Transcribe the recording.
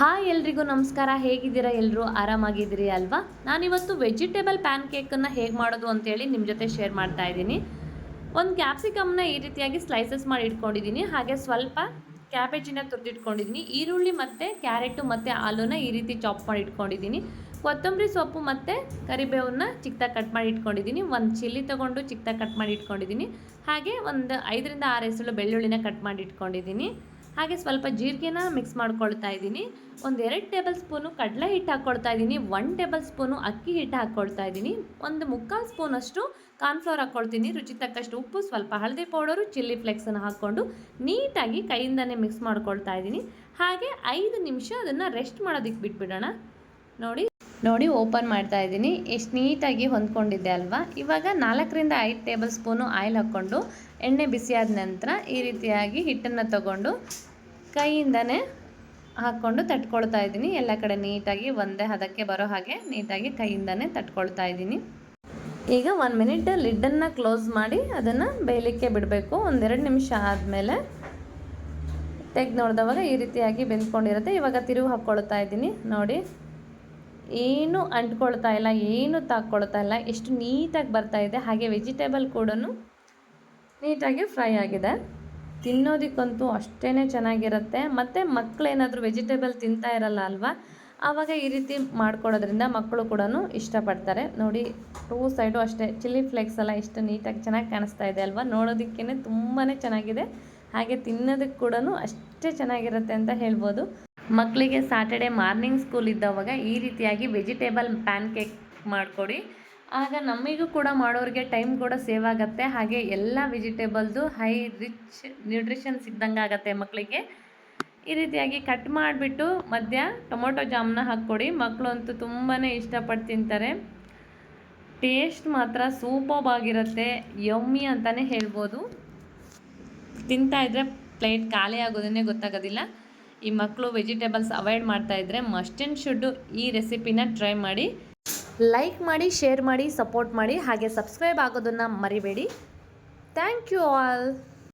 Hi ಎಲ್ರಿಗೂ ನಮಸ್ಕಾರ. ಹೇಗಿದ್ದೀರಾ? ಎಲ್ಲರೂ ಆರಾಮಾಗಿದ್ದೀರಿ ಅಲ್ವಾ? ನಾನಿವತ್ತು ವೆಜಿಟೇಬಲ್ ಪ್ಯಾನ್ ಕೇಕನ್ನು ಹೇಗೆ ಮಾಡೋದು ಅಂತೇಳಿ ನಿಮ್ಮ ಜೊತೆ ಶೇರ್ ಮಾಡ್ತಾ ಇದ್ದೀನಿ. ಒಂದು ಕ್ಯಾಪ್ಸಿಕಮ್ನ ಈ ರೀತಿಯಾಗಿ ಸ್ಲೈಸಸ್ ಮಾಡಿ ಇಟ್ಕೊಂಡಿದ್ದೀನಿ. ಹಾಗೆ ಸ್ವಲ್ಪ ಕ್ಯಾಬೇಜಿನ ತುರಿದಿಟ್ಕೊಂಡಿದ್ದೀನಿ. ಈರುಳ್ಳಿ ಮತ್ತು ಕ್ಯಾರೆಟು ಮತ್ತು ಆಲೂನ ಈ ರೀತಿ ಚಾಪ್ ಮಾಡಿ ಇಟ್ಕೊಂಡಿದ್ದೀನಿ. ಕೊತ್ತಂಬರಿ ಸೊಪ್ಪು ಮತ್ತು ಕರಿಬೇವನ್ನ ಚಿಕ್ಕದಾಗಿ ಕಟ್ ಮಾಡಿ ಇಟ್ಕೊಂಡಿದ್ದೀನಿ. ಒಂದು ಚಿಲ್ಲಿ ತೊಗೊಂಡು ಚಿಕ್ಕದಾಗಿ ಕಟ್ ಮಾಡಿ ಇಟ್ಕೊಂಡಿದ್ದೀನಿ. ಹಾಗೆ ಒಂದು 5ರಿಂದ 6 ಎಸಳು ಬೆಳ್ಳುಳ್ಳಿನ ಕಟ್ ಮಾಡಿ ಇಟ್ಕೊಂಡಿದ್ದೀನಿ. ಹಾಗೆ ಸ್ವಲ್ಪ ಜೀರಿಗೆನ ಮಿಕ್ಸ್ ಮಾಡ್ಕೊಳ್ತಾ ಇದ್ದೀನಿ. ಒಂದು 2 ಟೇಬಲ್ ಸ್ಪೂನು ಕಡಲೆ ಹಿಟ್ಟು ಹಾಕ್ಕೊಳ್ತಾ ಇದ್ದೀನಿ. 1 ಟೇಬಲ್ ಸ್ಪೂನು ಅಕ್ಕಿ ಹಿಟ್ಟು ಹಾಕ್ಕೊಳ್ತಾ ಇದ್ದೀನಿ. ಒಂದು 3/4 ಸ್ಪೂನಷ್ಟು ಕಾರ್ನ್ಫ್ಲವರ್ ಹಾಕ್ಕೊಳ್ತೀನಿ. ರುಚಿ ತಕ್ಕಷ್ಟು ಉಪ್ಪು, ಸ್ವಲ್ಪ ಹಳದಿ ಪೌಡರು, ಚಿಲ್ಲಿ ಫ್ಲೇಕ್ಸನ್ನು ಹಾಕ್ಕೊಂಡು ನೀಟಾಗಿ ಕೈಯಿಂದನೇ ಮಿಕ್ಸ್ ಮಾಡ್ಕೊಳ್ತಾ ಇದ್ದೀನಿ. ಹಾಗೆ 5 ನಿಮಿಷ ಅದನ್ನು ರೆಸ್ಟ್ ಮಾಡೋದಕ್ಕೆ ಬಿಟ್ಬಿಡೋಣ. ನೋಡಿ ಓಪನ್ ಮಾಡ್ತಾ ಇದ್ದೀನಿ. ಎಷ್ಟು ನೀಟಾಗಿ ಹೊಂದ್ಕೊಂಡಿದ್ದೆ ಅಲ್ವಾ? ಇವಾಗ 4ರಿಂದ 5 ಟೇಬಲ್ ಸ್ಪೂನು ಆಯಿಲ್ ಹಾಕ್ಕೊಂಡು ಎಣ್ಣೆ ಬಿಸಿಯಾದ ನಂತರ ಈ ರೀತಿಯಾಗಿ ಹಿಟ್ಟನ್ನು ತಗೊಂಡು ಕೈಯಿಂದನೇ ಹಾಕ್ಕೊಂಡು ತಟ್ಕೊಳ್ತಾ ಇದ್ದೀನಿ. ಎಲ್ಲ ಕಡೆ ನೀಟಾಗಿ ಒಂದೇ ಹದಕ್ಕೆ ಬರೋ ಹಾಗೆ ನೀಟಾಗಿ ಕೈಯಿಂದನೇ ತಟ್ಕೊಳ್ತಾ ಇದ್ದೀನಿ. ಈಗ 1 ಮಿನಿಟ್ ಲಿಡ್ಡನ್ನು ಕ್ಲೋಸ್ ಮಾಡಿ ಅದನ್ನು ಬೇಯಲಿಕ್ಕೆ ಬಿಡಬೇಕು. 1-2 ನಿಮಿಷ ಆದಮೇಲೆ ತೆಗೆದು ನೋಡಿದವಾಗ ಈ ರೀತಿಯಾಗಿ ಬೆಂದ್ಕೊಂಡಿರುತ್ತೆ. ಇವಾಗ ತಿರುವು ಹಾಕ್ಕೊಳ್ತಾ ಇದ್ದೀನಿ. ನೋಡಿ, ಏನು ಅಂಟ್ಕೊಳ್ತಾ ಇಲ್ಲ, ಏನು ತಾಕ್ಕೊಳ್ತಾ ಇಲ್ಲ, ಎಷ್ಟು ನೀಟಾಗಿ ಬರ್ತಾ ಇದೆ. ಹಾಗೆ ವೆಜಿಟೇಬಲ್ ಕೂಡ ನೀಟಾಗಿ ಫ್ರೈ ಆಗಿದೆ. ತಿನ್ನೋದಕ್ಕಂತೂ ಅಷ್ಟೇ ಚೆನ್ನಾಗಿರುತ್ತೆ. ಮತ್ತು ಮಕ್ಕಳೇನಾದರೂ ವೆಜಿಟೇಬಲ್ ತಿಂತಾ ಇರಲ್ಲ ಅಲ್ವಾ, ಆವಾಗ ಈ ರೀತಿ ಮಾಡ್ಕೊಡೋದ್ರಿಂದ ಮಕ್ಕಳು ಕೂಡ ಇಷ್ಟಪಡ್ತಾರೆ. ನೋಡಿ, 2 ಸೈಡು ಅಷ್ಟೇ ಚಿಲ್ಲಿ ಫ್ಲೇಕ್ಸ್ ಎಲ್ಲ ಎಷ್ಟು ನೀಟಾಗಿ ಚೆನ್ನಾಗಿ ಕಾಣಿಸ್ತಾ ಇದೆ ಅಲ್ವಾ? ನೋಡೋದಕ್ಕೇ ತುಂಬಾ ಚೆನ್ನಾಗಿದೆ. ಹಾಗೆ ತಿನ್ನೋದಕ್ಕೆ ಕೂಡ ಅಷ್ಟೇ ಚೆನ್ನಾಗಿರುತ್ತೆ ಅಂತ ಹೇಳ್ಬೋದು. ಮಕ್ಕಳಿಗೆ ಸ್ಯಾಟರ್ಡೆ ಮಾರ್ನಿಂಗ್ ಸ್ಕೂಲ್ ಇದ್ದವಾಗ ಈ ರೀತಿಯಾಗಿ ವೆಜಿಟೇಬಲ್ ಪ್ಯಾನ್ ಕೇಕ್ ಮಾಡಿಕೊಡಿ. ಆಗ ನಮಗೂ ಕೂಡ ಮಾಡೋರಿಗೆ ಟೈಮ್ ಕೂಡ ಸೇವ್ ಆಗುತ್ತೆ. ಹಾಗೆ ಎಲ್ಲ ವೆಜಿಟೇಬಲ್ದು ರಿಚ್ ನ್ಯೂಟ್ರಿಷನ್ಸ್ ಇದ್ದಂಗೆ ಆಗುತ್ತೆ ಮಕ್ಕಳಿಗೆ. ಈ ರೀತಿಯಾಗಿ ಕಟ್ ಮಾಡಿಬಿಟ್ಟು ಮಧ್ಯ ಟೊಮೊಟೊ ಜಾಮ್ನ ಹಾಕ್ಕೊಡಿ. ಮಕ್ಕಳು ಅಂತೂ ತುಂಬಾ ಇಷ್ಟಪಟ್ಟು ತಿಂತಾರೆ. ಟೇಸ್ಟ್ ಮಾತ್ರ ಸೂಪರ್ಬ್ ಆಗಿರುತ್ತೆ. ಯಮ್ಮಿ ಅಂತಲೇ ಹೇಳ್ಬೋದು. ತಿಂತಾಯಿದ್ರೆ ಪ್ಲೇಟ್ ಖಾಲಿ ಆಗೋದನ್ನೇ ಗೊತ್ತಾಗೋದಿಲ್ಲ. ಈ ಮಕ್ಕಳು ವೆಜಿಟೇಬಲ್ಸ್ ಅವಾಯ್ಡ್ ಮಾಡ್ತಾಯಿದ್ರೆ ಮಸ್ಟ್ ಆ್ಯಂಡ್ ಶುಡ್ಡು ಈ ರೆಸಿಪಿನ ಟ್ರೈ ಮಾಡಿ. ಲೈಕ್ ಮಾಡಿ, ಶೇರ್ ಮಾಡಿ, ಸಪೋರ್ಟ್ ಮಾಡಿ. ಹಾಗೆ ಸಬ್ಸ್ಕ್ರೈಬ್ ಆಗೋದನ್ನು ಮರಿಬೇಡಿ. Thank you all.